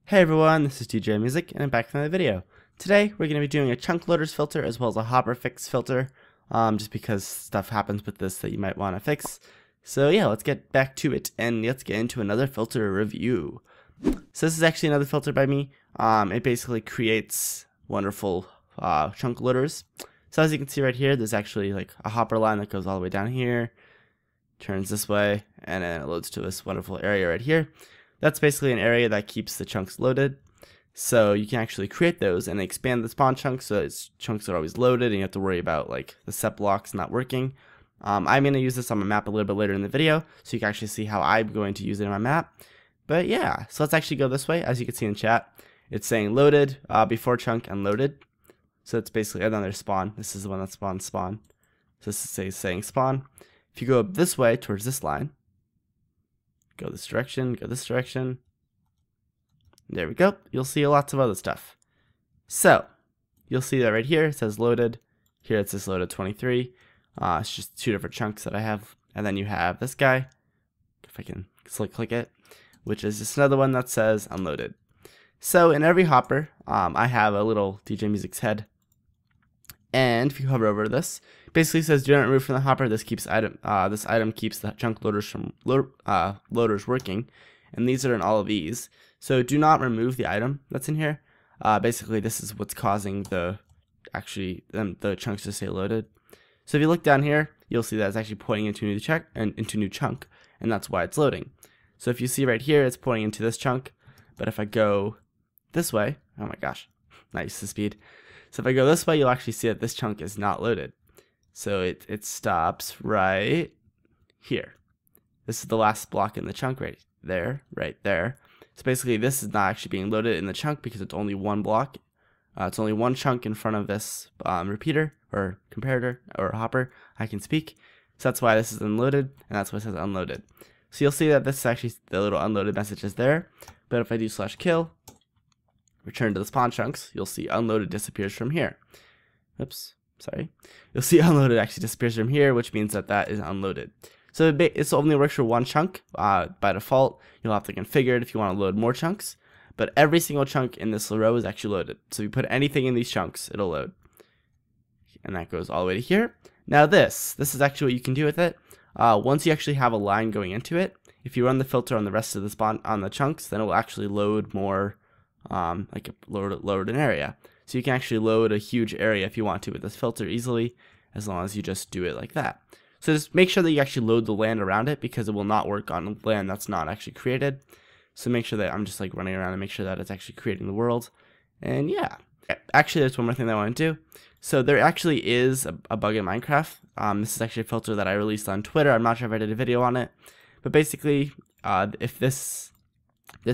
Hey everyone, this is Djimusic and I'm back with another video. Today we're going to be doing a chunk loaders filter as well as a hopper fix filter, just because stuff happens with this that you might want to fix. So yeah, let's get back to it and let's get into another filter review. So this is actually another filter by me. It basically creates wonderful chunk loaders. So as you can see right here, there's actually like a hopper line that goes all the way down here, turns this way, and then it loads to this wonderful area right here. That's basically an area that keeps the chunks loaded. So you can actually create those and expand the spawn chunks so its chunks are always loaded and you have to worry about like the set blocks not working. I'm going to use this on my map a little bit later in the video so you can actually see how I'm going to use it in my map. But yeah, so let's actually go this way. As you can see in chat, it's saying loaded before chunk unloaded. So it's basically another spawn. This is the one that spawn. So this is saying spawn. If you go up this way towards this line, go this direction, go this direction. There we go. You'll see lots of other stuff. So you'll see that right here it says loaded. Here it says loaded 23. It's just two different chunks that I have. And then you have this guy, if I can click it, which is just another one that says unloaded. So in every hopper, I have a little Djimusic's head. And if you hover over this, it basically says do not remove from the hopper. This item keeps the chunk loaders from loaders working, and these are in all of these. So do not remove the item that's in here. Basically, this is what's causing the chunks to stay loaded. So if you look down here, you'll see that it's actually pointing into new chunk, and that's why it's loading. So if you see right here, it's pointing into this chunk. But if I go this way, oh my gosh, not used to speed. So if I go this way, you'll actually see that this chunk is not loaded. So it stops right here. This is the last block in the chunk right there. So basically this is not actually being loaded in the chunk because it's only one block. It's only one chunk in front of this repeater or comparator or hopper. I can speak. So that's why this is unloaded, and that's why it says unloaded. So you'll see that this is actually the little unloaded message is there. But if I do /kill, return to the spawn chunks, you'll see unloaded disappears from here. Oops, sorry. You'll see unloaded actually disappears from here, which means that that is unloaded. So it only works for one chunk. By default, you'll have to configure it if you want to load more chunks. But every single chunk in this row is actually loaded. So if you put anything in these chunks, it'll load. And that goes all the way to here. Now this is actually what you can do with it. Once you actually have a line going into it, if you run the filter on the rest of the spawn on the chunks, then it will actually load more. Load an area. So you can actually load a huge area if you want to with this filter easily, as long as you just do it like that. So just make sure that you actually load the land around it because it will not work on land that's not actually created. So make sure that I'm just like running around and make sure that it's actually creating the world. And yeah, actually there's one more thing that I want to do. So there actually is a bug in Minecraft. This is actually a filter that I released on Twitter. I'm not sure if I did a video on it, but basically if this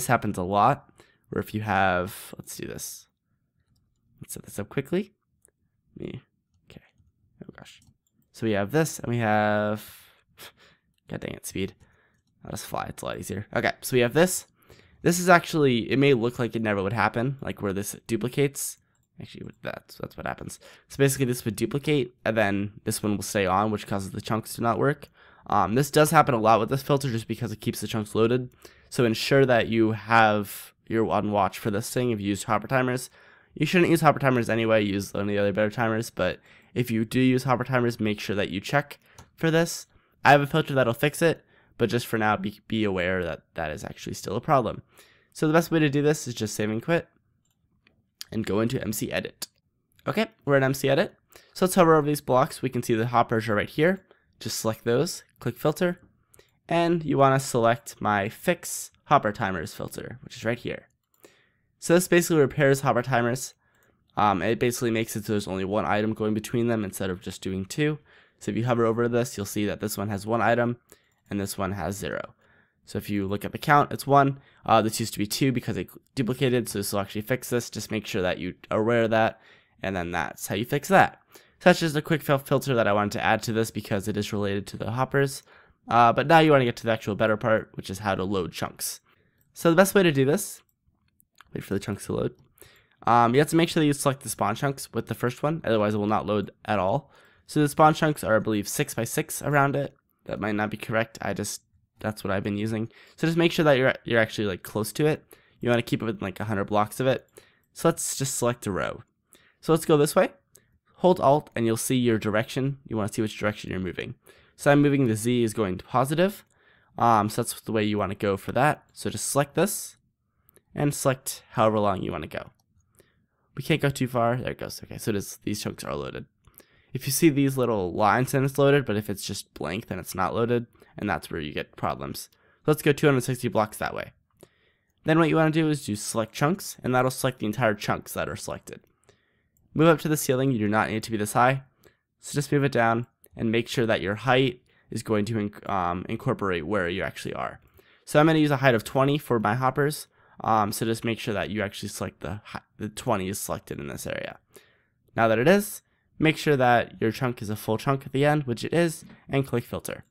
happens a lot, or if you have, let's do this. Let's set this up quickly. Okay. Oh gosh. So we have this, and we have. God dang it, speed. I'll just fly. It's a lot easier. Okay. So we have this. This is actually. It may look like it never would happen, like where this duplicates. Actually, that's what happens. So basically, this would duplicate, and then this one will stay on, which causes the chunks to not work. This does happen a lot with this filter, just because it keeps the chunks loaded. So ensure that you have. You're on watch for this thing if you use hopper timers. You shouldn't use hopper timers anyway, use any other better timers, but if you do use hopper timers, make sure that you check for this. I have a filter that'll fix it, but just for now, be aware that that is actually still a problem. So the best way to do this is just save and quit and go into MCEdit. Okay, we're in MCEdit. So let's hover over these blocks. We can see the hoppers are right here. Just select those, click filter, and you want to select my fix hopper timers filter, which is right here. So this basically repairs hopper timers. It basically makes it so there's only one item going between them instead of just doing two. So if you hover over this, you'll see that this one has one item and this one has 0. So if you look at the count, it's 1. This used to be 2 because it duplicated, so this will actually fix this. Just make sure that you are aware of that, and then that's how you fix that. So that's just a quick filter that I wanted to add to this because it is related to the hoppers. But now you want to get to the actual better part, which is how to load chunks. So the best way to do this, wait for the chunks to load. You have to make sure that you select the spawn chunks with the first one, otherwise it will not load at all. So the spawn chunks are, I believe, 6 by 6 around it. That might not be correct. That's what I've been using. So just make sure that you're actually like close to it. You want to keep it with like 100 blocks of it. So let's just select a row. So let's go this way. Hold Alt and you'll see your direction. You want to see which direction you're moving. So I'm moving the Z is going to positive. So that's the way you want to go for that. So just select this and select however long you want to go. We can't go too far. There it goes. Okay, so these chunks are loaded. If you see these little lines, then it's loaded, but if it's just blank, then it's not loaded, and that's where you get problems. So let's go 260 blocks that way. Then what you want to do is select chunks, and that'll select the entire chunks that are selected. Move up to the ceiling. You do not need it to be this high, so just move it down and make sure that your height is going to incorporate where you actually are. So I'm going to use a height of 20 for my hoppers, so just make sure that you actually select the 20 is selected in this area. Now that it is, make sure that your chunk is a full chunk at the end, which it is, and click filter.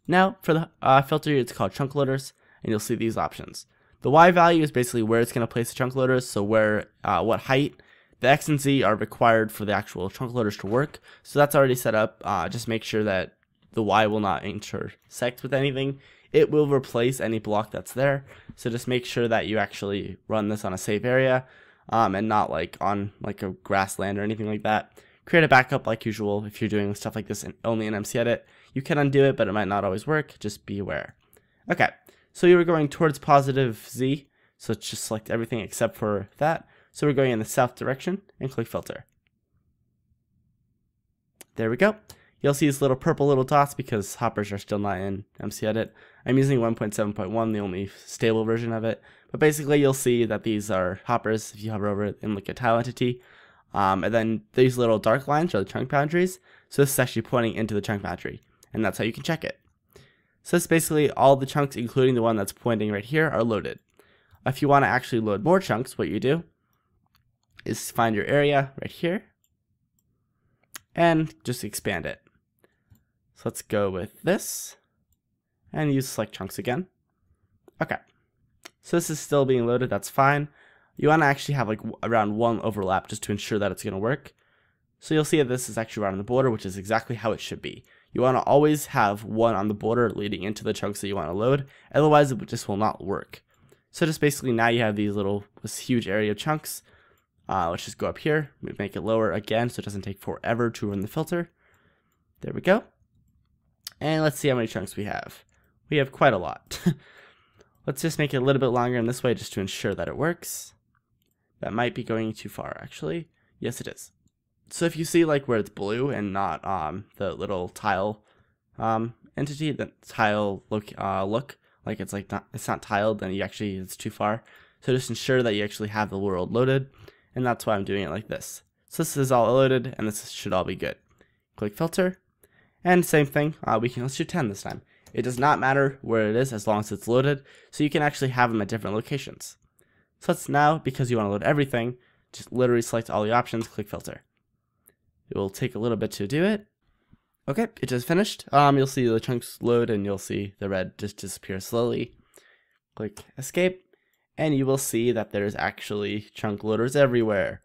Now for the filter, it's called chunk loaders, and you'll see these options. The Y value is basically where it's going to place the chunk loaders, so where what height. The X and Z are required for the actual chunk loaders to work, so that's already set up. Just make sure that the Y will not intersect with anything. It will replace any block that's there, so just make sure that you actually run this on a safe area, and not like on like a grassland or anything like that. Create a backup like usual. If you're doing stuff like this only in MCEdit, you can undo it, but it might not always work. Just be aware. Okay, so you were going towards positive Z, so just select everything except for that. So we're going in the south direction and click filter. There we go. You'll see these little purple little dots because hoppers are still not in MCEdit. I'm using 1.7.1, the only stable version of it. But basically you'll see that these are hoppers if you hover over it and look at tile entity. And then these little dark lines are the chunk boundaries. So this is actually pointing into the chunk boundary. And that's how you can check it. So it's basically all the chunks, including the one that's pointing right here, are loaded. If you want to actually load more chunks, what you do is find your area right here and just expand it. So let's go with this and use select chunks again. Okay, so this is still being loaded. That's fine. You want to actually have like around one overlap just to ensure that it's going to work. So you'll see that this is actually right on the border, which is exactly how it should be. You want to always have one on the border leading into the chunks that you want to load, otherwise it just will not work. So just basically now you have this huge area of chunks. Let's just go up here, make it lower again so it doesn't take forever to run the filter. There we go. And let's see how many chunks we have. We have quite a lot. Let's just make it a little bit longer in this way just to ensure that it works. That might be going too far actually. Yes, it is. So if you see like where it's blue and not the little tile entity, the tile look like it's not tiled, then it's too far. So just ensure that you actually have the world loaded. And that's why I'm doing it like this. So this is all loaded, and this should all be good. Click filter, and same thing. Let's do 10 this time. It does not matter where it is as long as it's loaded, so you can actually have them at different locations. So let's now, because you want to load everything, just literally select all the options, click filter. It will take a little bit to do it. Okay, it just finished. You'll see the chunks load, and you'll see the red just disappear slowly. Click escape. And you will see that there's actually chunk loaders everywhere.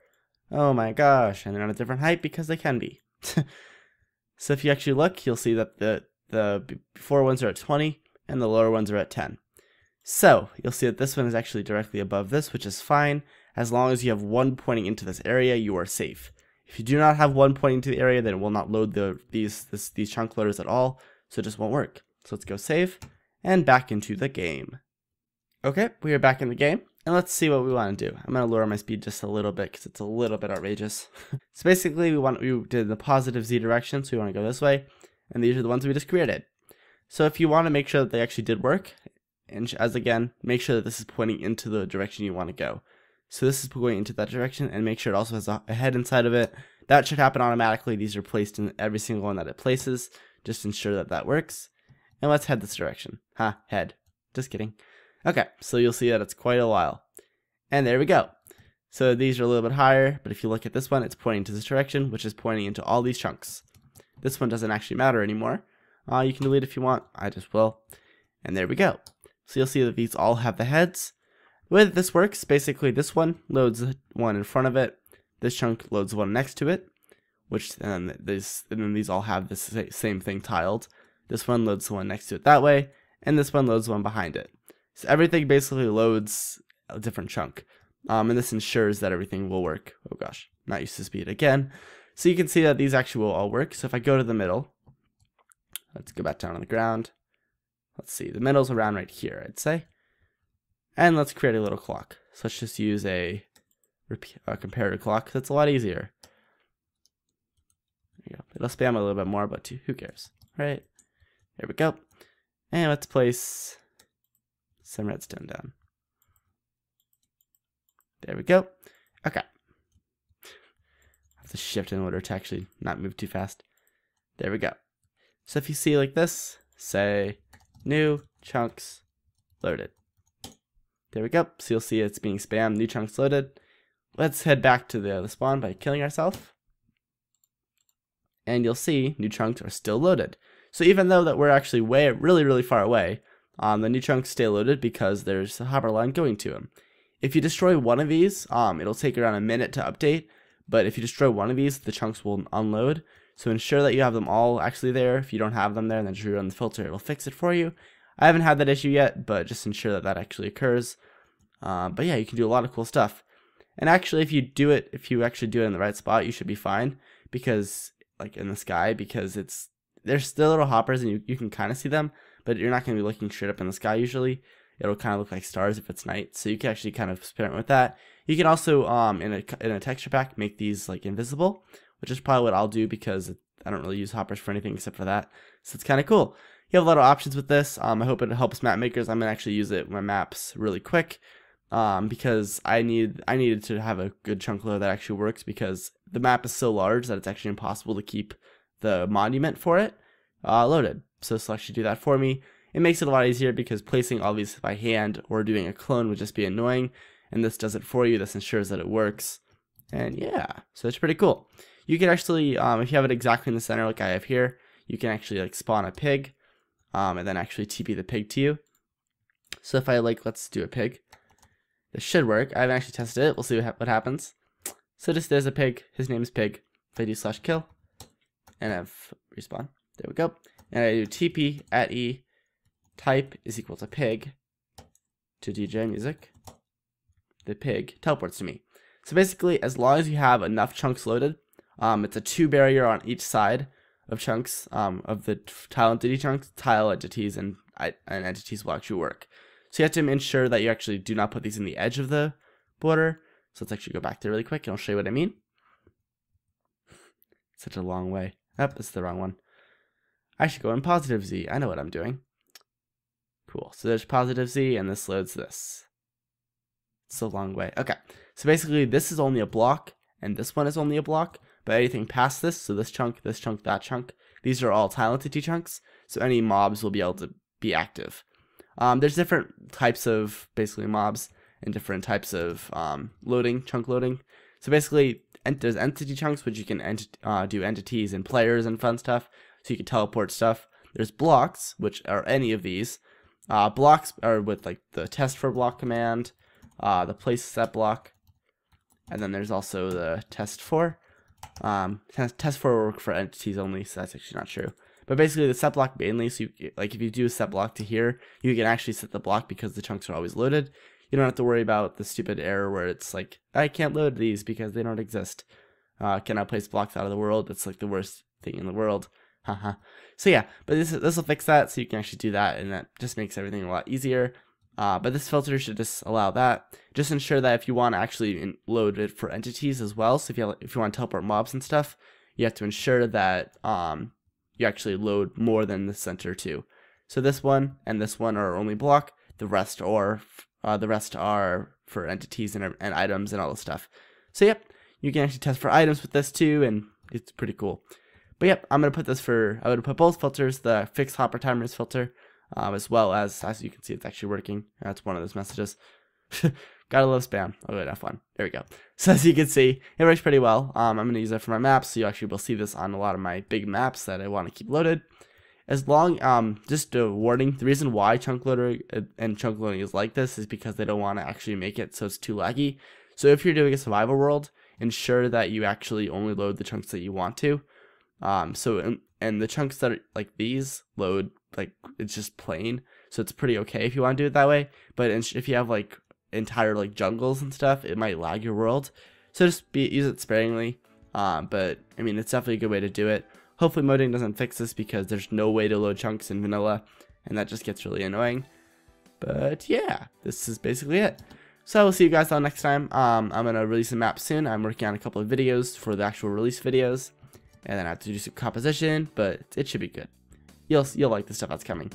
Oh my gosh, and they're on a different height because they can be. So if you actually look, you'll see that the before ones are at 20 and the lower ones are at 10. So you'll see that this one is actually directly above this, which is fine. As long as you have one pointing into this area, you are safe. If you do not have one pointing to the area, then it will not load these chunk loaders at all, so it just won't work. So let's go save and back into the game. Okay, we are back in the game, and let's see what we want to do. I'm going to lower my speed just a little bit because it's a little bit outrageous. So basically, we did the positive Z direction, so we want to go this way, and these are the ones we just created. So if you want to make sure that they actually did work, and again, make sure that this is pointing into the direction you want to go. So this is going into that direction, and make sure it also has a head inside of it. That should happen automatically. These are placed in every single one that it places. Just ensure that that works. And let's head this direction. Head. Just kidding. Okay, so you'll see that it's quite a while. And there we go. So these are a little bit higher, but if you look at this one, it's pointing to this direction, which is pointing into all these chunks. This one doesn't actually matter anymore. You can delete it if you want. I just will. And there we go. So you'll see that these all have the heads. The way that this works, basically this one loads one in front of it. This chunk loads one next to it, and then these all have this same thing tiled. This one loads the one next to it that way, and this one loads one behind it. So everything basically loads a different chunk. And this ensures that everything will work. Oh gosh, not used to speed again. So you can see that these actually will all work. So if I go to the middle, let's go back down on the ground. Let's see, the middle's around right here, I'd say. And let's create a little clock. So let's just use a comparative clock. That's a lot easier. There you go. It'll spam a little bit more, but who cares, right? There we go. And let's place some redstone down. There we go. Okay. I have to shift in order to actually not move too fast. There we go. So if you see like this, say new chunks loaded. There we go. So you'll see it's being spammed, new chunks loaded. Let's head back to the spawn by killing ourselves. And you'll see new chunks are still loaded. So even though that we're actually really far away, the new chunks stay loaded because there's a hopper line going to them. If you destroy one of these, it'll take around a minute to update. But if you destroy one of these, the chunks will unload. So ensure that you have them all actually there. If you don't have them there, then just rerun the filter. It'll fix it for you. I haven't had that issue yet, but just ensure that that actually occurs. But yeah, you can do a lot of cool stuff. And actually, if you actually do it in the right spot, you should be fine. Because, like in the sky, because there's still little hoppers and you can kind of see them, but you're not going to be looking straight up in the sky usually. It'll kind of look like stars if it's night. So you can actually kind of experiment with that. You can also, in a texture pack, make these like invisible, which is probably what I'll do because I don't really use hoppers for anything except for that. So it's kind of cool. You have a lot of options with this. I hope it helps map makers. I'm going to actually use it in my maps really quick because I needed to have a good chunk load that actually works because the map is so large that it's actually impossible to keep the monument for it loaded. So this will actually do that for me. It makes it a lot easier because placing all these by hand or doing a clone would just be annoying. And this does it for you. This ensures that it works. And yeah, so it's pretty cool. You can actually, if you have it exactly in the center like I have here, you can actually like spawn a pig and then actually TP the pig to you. So if I let's do a pig. This should work. I haven't actually tested it. We'll see what happens. So just there's a pig. His name is Pig. If I do /kill and I have respawn. There we go. And I do TP at E. Type is equal to pig to Djimusic. The pig teleports to me. So basically, as long as you have enough chunks loaded, it's a 2 barrier on each side of chunks of the tile entity chunks. Tile entities and entities will actually work. So you have to ensure that you actually do not put these in the edge of the border. So let's actually go back there really quick and I'll show you what I mean. Such a long way. Oh, that's the wrong one. I should go in positive Z. I know what I'm doing. Cool. So there's positive Z and this loads this. It's a long way. Okay. So basically this is only a block and this one is only a block. But anything past this, so this chunk, that chunk, these are all tile entity chunks. So any mobs will be able to be active. There's different types of basically mobs and different types of chunk loading. So basically there's entity chunks which you can do entities and players and fun stuff. So you can teleport stuff. There's blocks, which are any of these. Blocks are with like the test for block command, the place set block, and then there's also the test for. Test for will work for entities only, so that's actually not true. But basically the set block mainly, so if you do a set block to here, you can actually set the block because the chunks are always loaded. You don't have to worry about the stupid error where it's like, I can't load these because they don't exist. Can I place blocks out of the world? That's like the worst thing in the world. Haha. So yeah, but this will fix that, so you can actually do that, and that just makes everything a lot easier. But this filter should just allow that. Just ensure that if you want to actually load it for entities as well, so if you want to teleport mobs and stuff, you have to ensure that you actually load more than the center too. So this one and this one are only block. The rest are for entities and items and all this stuff. So yep, you can actually test for items with this too, and it's pretty cool. But yep, I'm gonna put both filters, the fixed hopper timers filter, as well as you can see, it's actually working. That's one of those messages. Gotta love spam. Oh wait, F1. There we go. So as you can see, it works pretty well. I'm gonna use it for my maps, so you actually will see this on a lot of my big maps that I want to keep loaded. As long, just a warning, the reason why chunk loader and chunk loading is like this is because they don't want to actually make it so it's too laggy. So if you're doing a survival world, ensure that you actually only load the chunks that you want to. And the chunks that are like these load like it's just plain. so it's pretty okay if you want to do it that way. But if you have like entire like jungles and stuff, it might lag your world. So just use it sparingly. But I mean, it's definitely a good way to do it. Hopefully modding doesn't fix this, because there's no way to load chunks in vanilla, and that just gets really annoying. But yeah, this is basically it. So we'll see you guys all next time. I'm gonna release a map soon. I'm working on a couple of videos for the actual release videos, and then I have to do some composition, but it should be good. You'll like the stuff that's coming.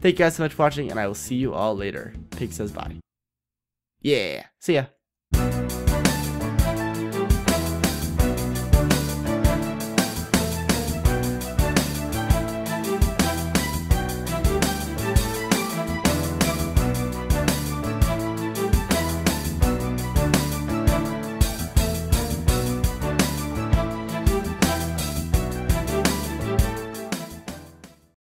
Thank you guys so much for watching, and I will see you all later. Pig says bye. Yeah, see ya.